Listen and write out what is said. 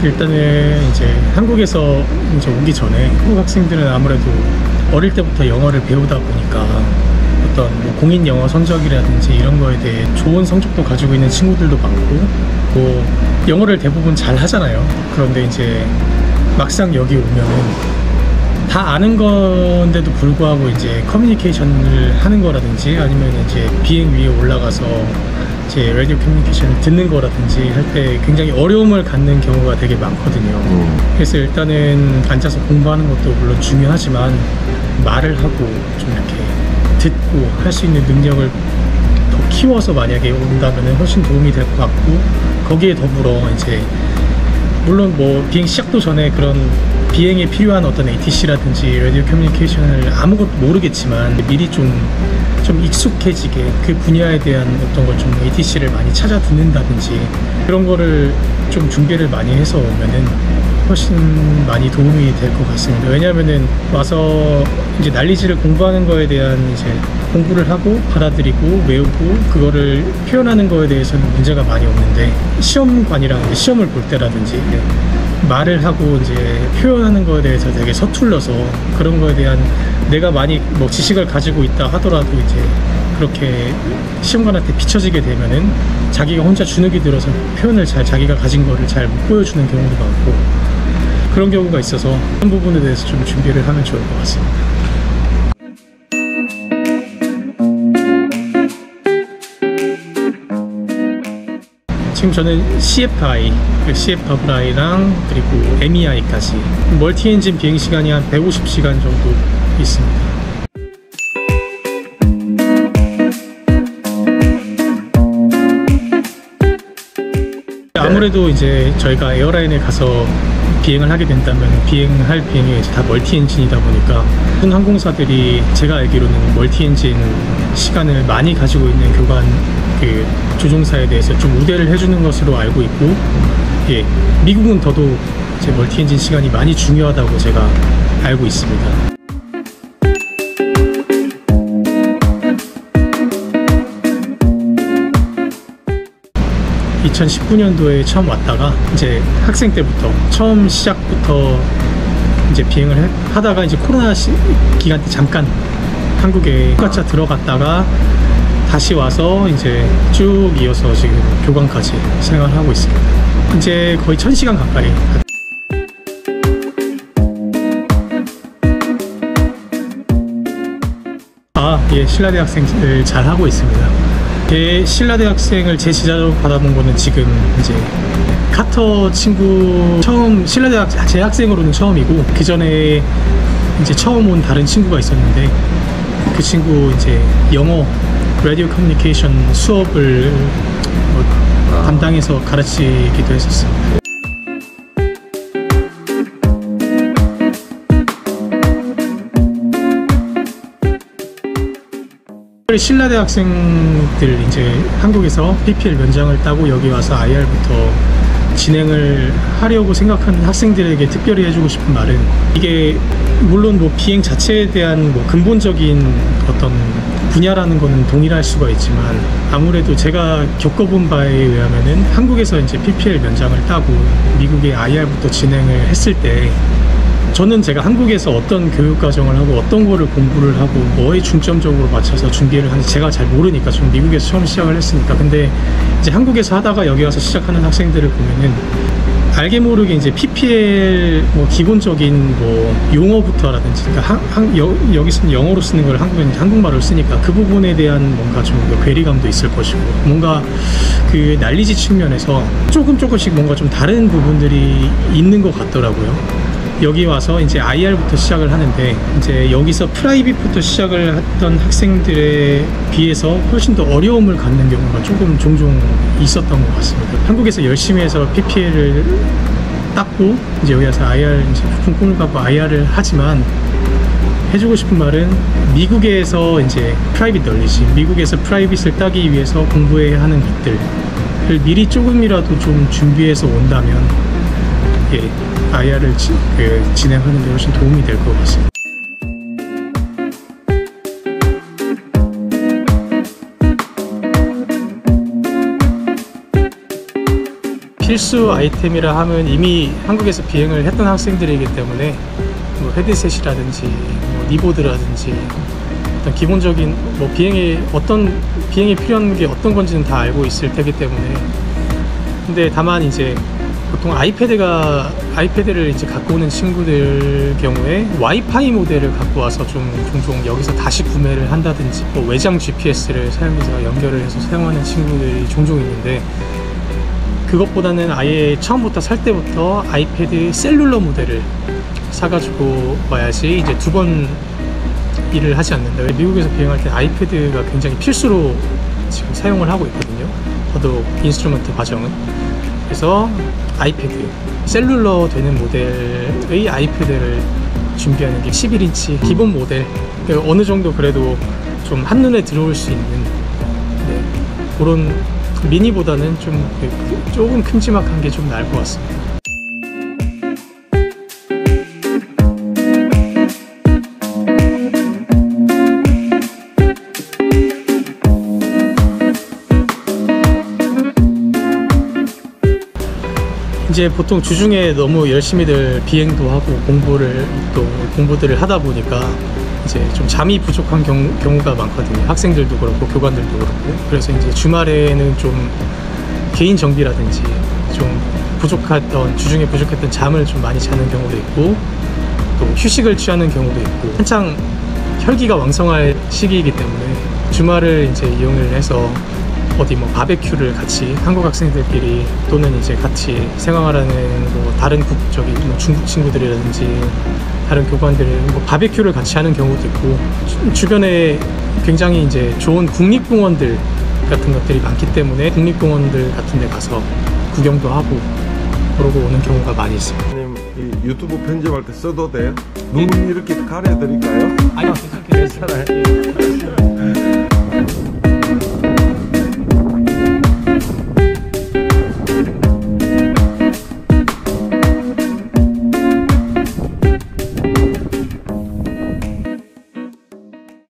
일단은 이제 한국에서 이제 오기 전에 한국 학생들은 아무래도 어릴 때부터 영어를 배우다 보니까 어떤 뭐 공인 영어 성적이라든지 이런 거에 대해 좋은 성적도 가지고 있는 친구들도 많고 뭐 영어를 대부분 잘 하잖아요. 그런데 이제 막상 여기 오면은 다 아는 건데도 불구하고 이제 커뮤니케이션을 하는 거라든지 아니면 이제 비행 위에 올라가서 이제 라디오 커뮤니케이션을 듣는 거라든지 할 때 굉장히 어려움을 갖는 경우가 되게 많거든요. 그래서 일단은 앉아서 공부하는 것도 물론 중요하지만 말을 하고 좀 이렇게 듣고 할 수 있는 능력을 더 키워서 만약에 온다면 훨씬 도움이 될 것 같고, 거기에 더불어 이제 물론 뭐 비행 시작도 전에 그런 비행에 필요한 어떤 ATC라든지 라디오 커뮤니케이션을 아무것도 모르겠지만 미리 좀 익숙해지게 그 분야에 대한 어떤 걸 좀 ATC를 많이 찾아 듣는다든지 그런 거를 좀 준비를 많이 해서 오면은 훨씬 많이 도움이 될 것 같습니다. 왜냐하면은 와서 이제 난리지를 공부하는 거에 대한 이제 공부를 하고 받아들이고 외우고 그거를 표현하는 거에 대해서는 문제가 많이 없는데, 시험관이랑 이제 시험을 볼 때라든지 말을 하고 이제 표현하는 거에 대해서 되게 서툴러서 그런 거에 대한 내가 많이 뭐 지식을 가지고 있다 하더라도 이제 그렇게 시험관한테 비춰지게 되면은 자기가 혼자 주눅이 들어서 표현을 잘 자기가 가진 거를 잘 못 보여주는 경우도 많고 그런 경우가 있어서 그런 부분에 대해서 좀 준비를 하면 좋을 것 같습니다. 지금 저는 CFI랑 그리고 MEI까지 멀티 엔진 비행 시간이 한 150시간 정도 있습니다. 아무래도 이제 저희가 에어라인에 가서 비행을 하게 된다면 비행할 비행이 이제 다 멀티 엔진이다 보니까 모든 항공사들이 제가 알기로는 멀티 엔진 시간을 많이 가지고 있는 교관 그 조종사에 대해서 좀 우대를 해주는 것으로 알고 있고, 예, 미국은 더더욱 이제 멀티 엔진 시간이 많이 중요하다고 제가 알고 있습니다. 2019년도에 처음 왔다가 이제 학생 때부터 처음 시작부터 이제 비행을 하다가 이제 코로나 기간 때 잠깐 한국에 휴가차 들어갔다가 다시 와서 이제 쭉 이어서 지금 교관까지 생활하고 있습니다. 이제 거의 1000시간 가까이. 예, 신라대학생을 잘 하고 있습니다. 신라대학생을 제 지자로 받아본 거는 지금 이제 카터 친구 처음 신라대학 재학생으로는 처음이고, 그 전에 이제 처음 온 다른 친구가 있었는데 그 친구 이제 영어 라디오 커뮤니케이션 수업을 담당해서 가르치기도 했었습니다. 신라대 학생들 이제 한국에서 PPL 면장을 따고 여기 와서 IR부터 진행을 하려고 생각하는 학생들에게 특별히 해주고 싶은 말은, 이게 물론 뭐 비행 자체에 대한 뭐 근본적인 어떤 분야라는 거는 동일할 수가 있지만 아무래도 제가 겪어본 바에 의하면은 한국에서 이제 PPL 면장을 따고 미국의 IR부터 진행을 했을 때 저는 제가 한국에서 어떤 교육 과정을 하고 어떤 거를 공부를 하고 뭐에 중점적으로 맞춰서 준비를 하는지 제가 잘 모르니까, 좀 미국에서 처음 시작을 했으니까. 근데 이제 한국에서 하다가 여기 와서 시작하는 학생들을 보면은 알게 모르게 이제 PPL 뭐 기본적인 뭐 용어부터라든지, 그러니까 여기서는 영어로 쓰는 걸 한국에는 한국말로 쓰니까 그 부분에 대한 뭔가 좀 괴리감도 있을 것이고, 뭔가 그 난리지 측면에서 조금씩 뭔가 좀 다른 부분들이 있는 것 같더라고요. 여기 와서 이제 IR부터 시작을 하는데 이제 여기서 프라이빗부터 시작을 했던 학생들에 비해서 훨씬 더 어려움을 갖는 경우가 종종 있었던 것 같습니다. 한국에서 열심히 해서 PPL을 땄고 이제 여기 와서 IR 이제 부품 꿈을 갖고 IR을 하지만, 해주고 싶은 말은 미국에서 이제 프라이빗 널리지, 미국에서 프라이빗을 따기 위해서 공부해야 하는 것들을 미리 조금이라도 좀 준비해서 온다면, 예, IR을 진행하는 데 훨씬 도움이 될 것 같습니다. 필수 아이템이라 하면 이미 한국에서 비행을 했던 학생들이기 때문에 뭐 헤드셋이라든지 뭐 니보드라든지 어떤 기본적인 뭐 비행에 필요한 게 어떤 건지는 다 알고 있을 테기 때문에, 근데 다만 이제 보통 아이패드를 이제 갖고 오는 친구들 경우에 와이파이 모델을 갖고 와서 좀 종종 여기서 다시 구매를 한다든지 뭐 외장 GPS를 사용해서 연결을 해서 사용하는 친구들이 종종 있는데, 그것보다는 아예 처음부터 살 때부터 아이패드 셀룰러 모델을 사가지고 와야지 이제 두 번 일을 하지 않는다. 미국에서 비행할 때 아이패드가 굉장히 필수로 지금 사용을 하고 있거든요. 저도 인스트루먼트 과정은. 그래서 아이패드 셀룰러 되는 모델의 아이패드를 준비하는 게 11인치 기본 모델, 그러니까 어느 정도 그래도 좀 한눈에 들어올 수 있는, 네, 그런 미니보다는 조금 큼지막한 게 좀 나을 것 같습니다. 이제 보통 주중에 너무 열심히들 비행도 하고 공부들을 하다 보니까 이제 좀 잠이 부족한 경우가 많거든요. 학생들도 그렇고 교관들도 그렇고. 그래서 이제 주말에는 좀 개인 정비라든지 좀 주중에 부족했던 잠을 좀 많이 자는 경우도 있고, 또 휴식을 취하는 경우도 있고, 한창 혈기가 왕성할 시기이기 때문에 주말을 이제 이용을 해서 어디 뭐 바베큐를 같이 한국 학생들끼리 또는 이제 같이 생활하는 뭐 다른 뭐 중국 친구들이라든지 다른 교관들 뭐 바베큐를 같이 하는 경우도 있고, 주변에 굉장히 이제 좋은 국립공원들 같은 것들이 많기 때문에 국립공원들 같은 데 가서 구경도 하고 그러고 오는 경우가 많이 있습니다. 선생님, 이 유튜브 편집할 때 써도 돼요? 눈 이렇게 가려드릴까요? 아니요, 괜찮아요.